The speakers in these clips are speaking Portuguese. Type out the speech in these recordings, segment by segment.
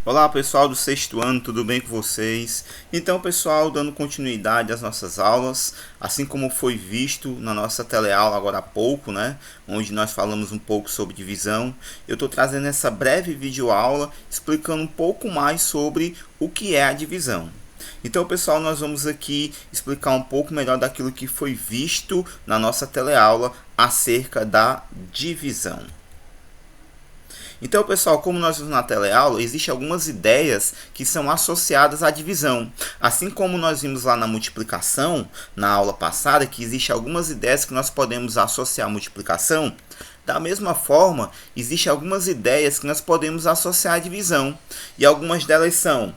Olá pessoal do sexto ano, tudo bem com vocês? Então pessoal, dando continuidade às nossas aulas, assim como foi visto na nossa teleaula agora há pouco, né? Onde nós falamos um pouco sobre divisão, eu estou trazendo essa breve videoaula explicando um pouco mais sobre o que é a divisão. Então pessoal, nós vamos aqui explicar um pouco melhor daquilo que foi visto na nossa teleaula acerca da divisão. Então, pessoal, como nós vimos na teleaula, existem algumas ideias que são associadas à divisão. Assim como nós vimos lá na multiplicação, na aula passada, que existem algumas ideias que nós podemos associar à multiplicação, da mesma forma, existem algumas ideias que nós podemos associar à divisão. E algumas delas são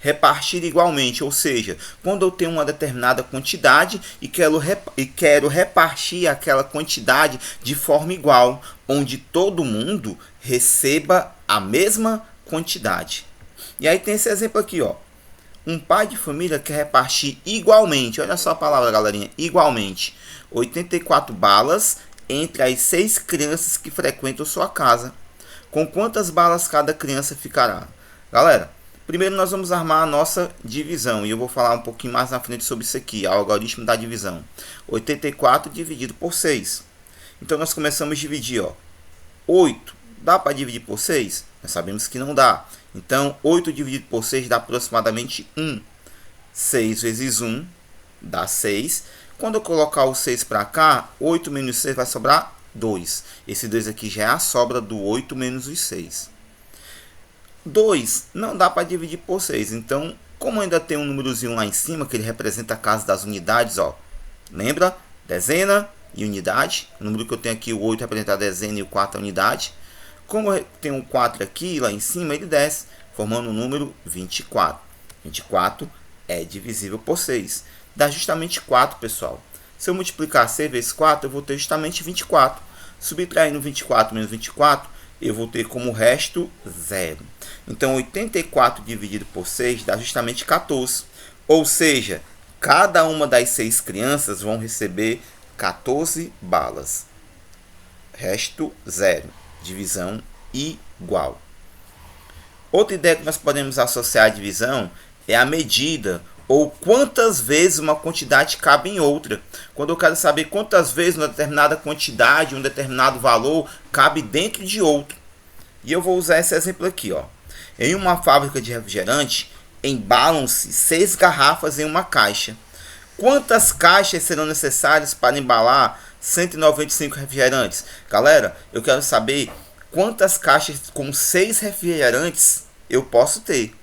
repartir igualmente, ou seja, quando eu tenho uma determinada quantidade e quero repartir aquela quantidade de forma igual, onde todo mundo receba a mesma quantidade. E aí tem esse exemplo aqui, ó. Um pai de família quer repartir igualmente, olha só a palavra, galerinha, igualmente, 84 balas entre as 6 crianças que frequentam sua casa. Com quantas balas cada criança ficará? Galera, primeiro nós vamos armar a nossa divisão, e eu vou falar um pouquinho mais na frente sobre isso aqui, o algoritmo da divisão. 84 dividido por 6. Então nós começamos a dividir, ó. 8, dá para dividir por 6? Nós sabemos que não dá. Então 8 dividido por 6 dá aproximadamente 1. 6 vezes 1 dá 6. Quando eu colocar o 6 para cá, 8 menos 6 vai sobrar 2. Esse 2 aqui já é a sobra do 8 menos os 6. 2 não dá para dividir por 6. Então, como ainda tem um númerozinho lá em cima, que ele representa a casa das unidades, ó. Lembra? Dezena e unidade. O número que eu tenho aqui, o 8 representa a dezena e o 4 a unidade. Como eu tenho um 4 aqui, lá em cima, ele desce, formando o número 24. 24 é divisível por 6. Dá justamente 4, pessoal. Se eu multiplicar 6 vezes 4, eu vou ter justamente 24. Subtraindo 24 menos 24, eu vou ter como resto 0. Então, 84 dividido por 6 dá justamente 14. Ou seja, cada uma das 6 crianças vão receber 14 balas. Resto 0. Divisão igual. Outra ideia que nós podemos associar à divisão é a medida, ou quantas vezes uma quantidade cabe em outra. Quando eu quero saber quantas vezes uma determinada quantidade, um determinado valor, cabe dentro de outro. E eu vou usar esse exemplo aqui, ó. Em uma fábrica de refrigerante, embalam-se 6 garrafas em uma caixa. Quantas caixas serão necessárias para embalar 195 refrigerantes? Galera, eu quero saber quantas caixas com 6 refrigerantes eu posso ter.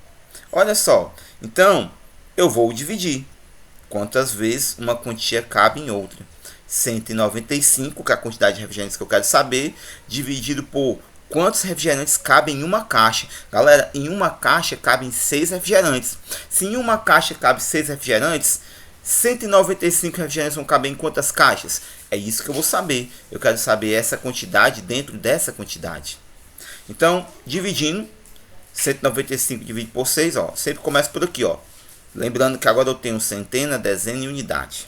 Olha só, então eu vou dividir. Quantas vezes uma quantia cabe em outra? 195, que é a quantidade de refrigerantes que eu quero saber, dividido por quantos refrigerantes cabem em uma caixa. Galera, em uma caixa cabem 6 refrigerantes. Se em uma caixa cabe 6 refrigerantes, 195 refrigerantes vão caber em quantas caixas? É isso que eu vou saber. Eu quero saber essa quantidade dentro dessa quantidade. Então, dividindo, 195 dividido por 6, ó, sempre começa por aqui, ó. Lembrando que agora eu tenho centena, dezena e unidade.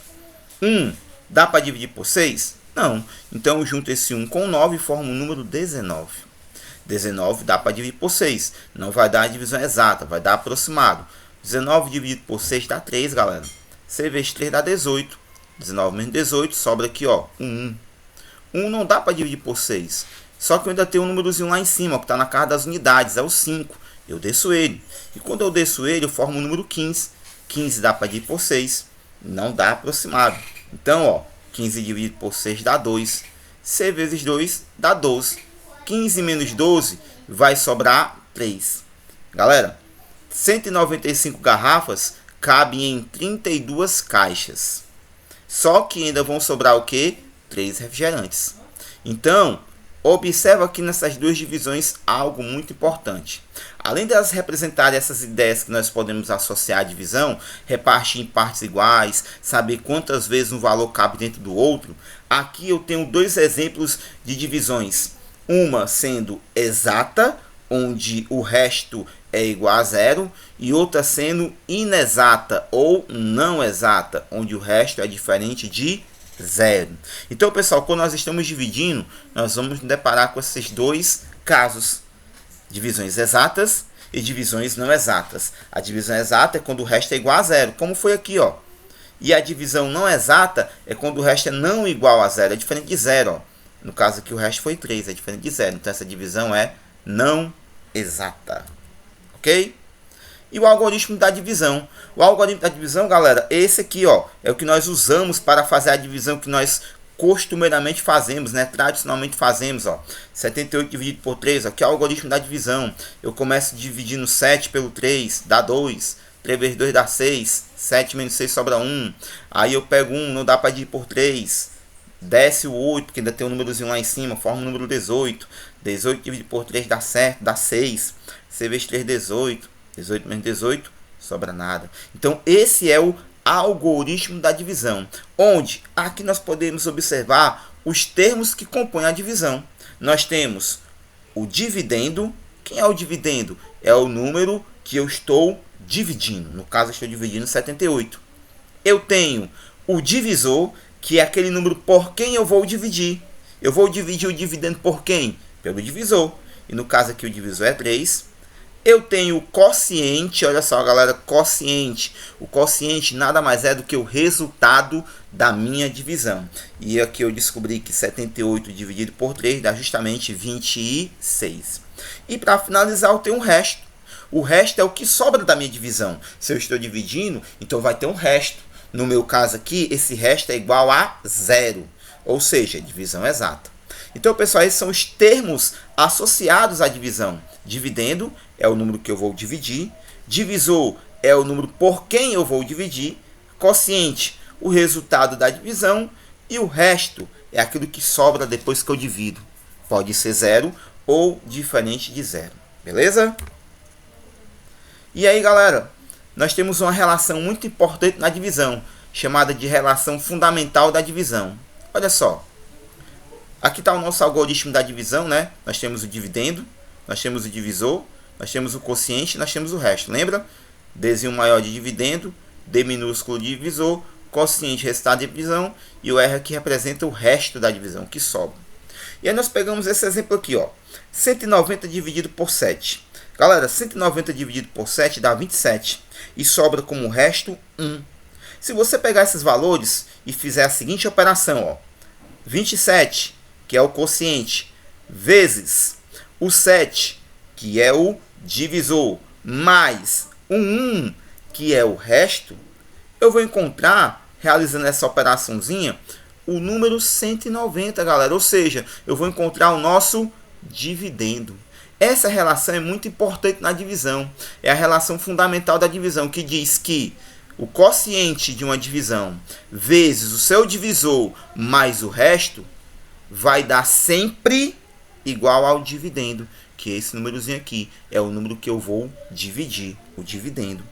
1 dá para dividir por 6? Não. Então eu junto esse 1 com 9 e formo o número 19. 19 dá para dividir por 6. Não vai dar a divisão exata, vai dar aproximado. 19 dividido por 6 dá 3, galera. 6 vezes 3 dá 18. 19 menos 18 sobra aqui, ó, 1. 1 não dá para dividir por 6. Só que eu ainda tenho um númerozinho lá em cima, ó, que está na casa das unidades, é o 5. Eu desço ele. E quando eu desço ele, eu formo o número 15. 15 dá para dividir por 6. Não dá aproximado. Então, ó, 15 dividido por 6 dá 2. 6 vezes 2 dá 12. 15 menos 12 vai sobrar 3. Galera, 195 garrafas cabem em 32 caixas. Só que ainda vão sobrar o quê? 3 refrigerantes. Então, observa aqui nessas duas divisões algo muito importante. Além delas representarem essas ideias que nós podemos associar à divisão, repartir em partes iguais, saber quantas vezes um valor cabe dentro do outro, aqui eu tenho 2 exemplos de divisões. Uma sendo exata, onde o resto é igual a 0, e outra sendo inexata ou não exata, onde o resto é diferente de 0. Então, pessoal, quando nós estamos dividindo, nós vamos nos deparar com esses 2 casos. Divisões exatas e divisões não exatas. A divisão exata é quando o resto é igual a zero, como foi aqui, ó. E a divisão não exata é quando o resto é não igual a zero, é diferente de zero, ó. No caso aqui o resto foi 3, é diferente de zero, então essa divisão é não exata, ok? E o algoritmo da divisão. O algoritmo da divisão, galera, esse aqui, ó, é o que nós usamos para fazer a divisão que nós costumeiramente fazemos, né? Tradicionalmente fazemos, ó. 78 dividido por 3, aqui é o algoritmo da divisão. Eu começo dividindo 7 pelo 3, dá 2. 3 vezes 2 dá 6. 7 menos 6 sobra 1. Aí eu pego 1, não dá para dividir por 3. Desce o 8, porque ainda tem um númerozinho lá em cima, forma o número 18. 18 dividido por 3 dá certo, dá 6. 6 vezes 3, 18. 18 menos 18, sobra nada. Então, esse é o algoritmo da divisão, onde aqui nós podemos observar os termos que compõem a divisão. Nós temos o dividendo. Quem é o dividendo? É o número que eu estou dividindo. No caso, eu estou dividindo 78. Eu tenho o divisor, que é aquele número por quem eu vou dividir. Eu vou dividir o dividendo por quem? Pelo divisor. E no caso aqui o divisor é 3. Eu tenho o quociente, olha só, galera, quociente. O quociente nada mais é do que o resultado da minha divisão. E aqui eu descobri que 78 dividido por 3 dá justamente 26. E para finalizar, eu tenho o resto. O resto é o que sobra da minha divisão. Se eu estou dividindo, então vai ter um resto. No meu caso aqui, esse resto é igual a 0. Ou seja, divisão exata. Então, pessoal, esses são os termos associados à divisão. Dividendo é o número que eu vou dividir. Divisor é o número por quem eu vou dividir. Quociente, o resultado da divisão. E o resto é aquilo que sobra depois que eu divido. Pode ser 0 ou diferente de 0. Beleza? E aí, galera, nós temos uma relação muito importante na divisão, chamada de relação fundamental da divisão. Olha só. Aqui está o nosso algoritmo da divisão, né? Nós temos o dividendo, nós temos o divisor, nós temos o quociente, nós temos o resto. Lembra? Dzinho maior de dividendo, D minúsculo de divisor, quociente resultado de divisão e o R aqui representa o resto da divisão, que sobra. E aí nós pegamos esse exemplo aqui, ó. 190 dividido por 7. Galera, 190 dividido por 7 dá 27 e sobra como resto 1. Se você pegar esses valores e fizer a seguinte operação, ó. 27, que é o quociente, vezes o 7, que é o divisor, mais o 1, que é o resto, eu vou encontrar, realizando essa operaçãozinha, o número 190, galera. Ou seja, eu vou encontrar o nosso dividendo. Essa relação é muito importante na divisão. É a relação fundamental da divisão, que diz que o quociente de uma divisão vezes o seu divisor mais o resto vai dar sempre igual ao dividendo, que esse númerozinho aqui é o número que eu vou dividir, o dividendo.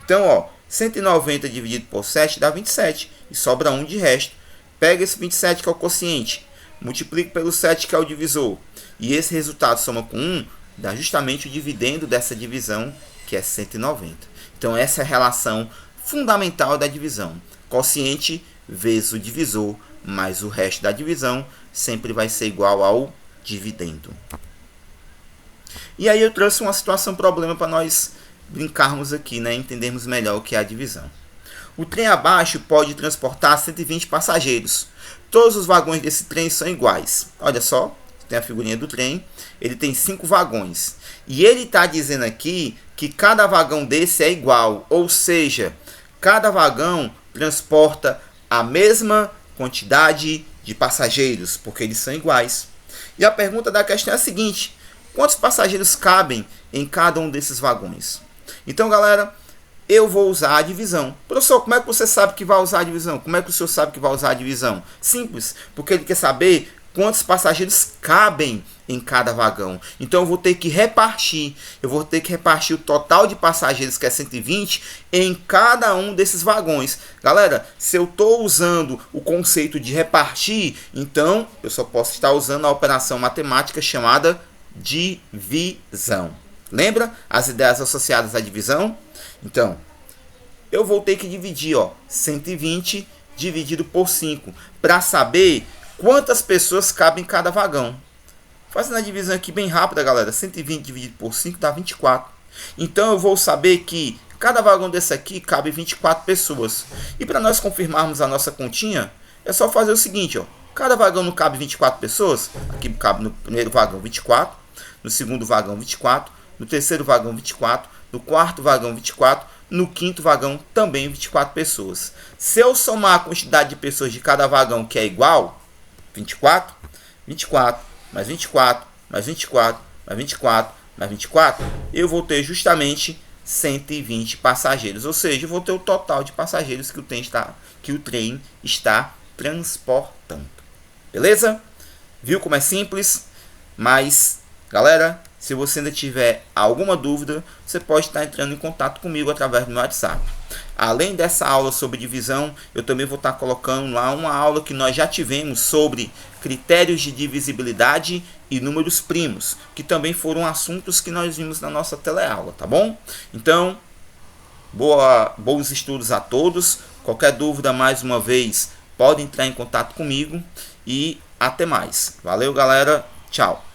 Então, ó, 190 dividido por 7 dá 27 e sobra 1 de resto. Pega esse 27 que é o quociente, multiplica pelo 7 que é o divisor e esse resultado soma com 1, dá justamente o dividendo dessa divisão, que é 190. Então, essa é a relação fundamental da divisão. Quociente vezes o divisor mais o resto da divisão sempre vai ser igual ao dividendo. E aí eu trouxe uma situação problema para nós brincarmos aqui, né? Entendermos melhor o que é a divisão. O trem abaixo pode transportar 120 passageiros. Todos os vagões desse trem são iguais. Olha só, tem a figurinha do trem. Ele tem 5 vagões. E ele está dizendo aqui que cada vagão desse é igual. Ou seja, cada vagão transporta a mesma quantidade de passageiros, porque eles são iguais. E a pergunta da questão é a seguinte: quantos passageiros cabem em cada um desses vagões? Então, galera, eu vou usar a divisão. Professor, como é que você sabe que vai usar a divisão? Como é que o senhor sabe que vai usar a divisão? Simples, porque ele quer saber quantos passageiros cabem em cada vagão. Então eu vou ter que repartir. Eu vou ter que repartir o total de passageiros, que é 120, em cada um desses vagões. Galera, se eu estou usando o conceito de repartir, então eu só posso estar usando a operação matemática chamada divisão. Lembra as ideias associadas à divisão? Então, eu vou ter que dividir, ó, 120 dividido por 5 para saber quantas pessoas cabem em cada vagão. Fazendo a divisão aqui bem rápida, galera. 120 dividido por 5 dá 24. Então eu vou saber que cada vagão desse aqui cabe 24 pessoas. E para nós confirmarmos a nossa continha, é só fazer o seguinte, ó. Cada vagão não cabe 24 pessoas. Aqui cabe no primeiro vagão 24, no segundo vagão 24, no terceiro vagão 24, no quarto vagão 24, no quinto vagão também 24 pessoas. Se eu somar a quantidade de pessoas de cada vagão, que é igual 24, 24, mais 24, mais 24, mais 24, mais 24, eu vou ter justamente 120 passageiros. Ou seja, eu vou ter o total de passageiros que o trem está transportando. Beleza? Viu como é simples? Mas, galera, se você ainda tiver alguma dúvida, você pode estar entrando em contato comigo através do meu WhatsApp. Além dessa aula sobre divisão, eu também vou estar colocando lá uma aula que nós já tivemos sobre critérios de divisibilidade e números primos, que também foram assuntos que nós vimos na nossa teleaula, tá bom? Então, bons estudos a todos. Qualquer dúvida, mais uma vez, pode entrar em contato comigo e até mais. Valeu, galera. Tchau.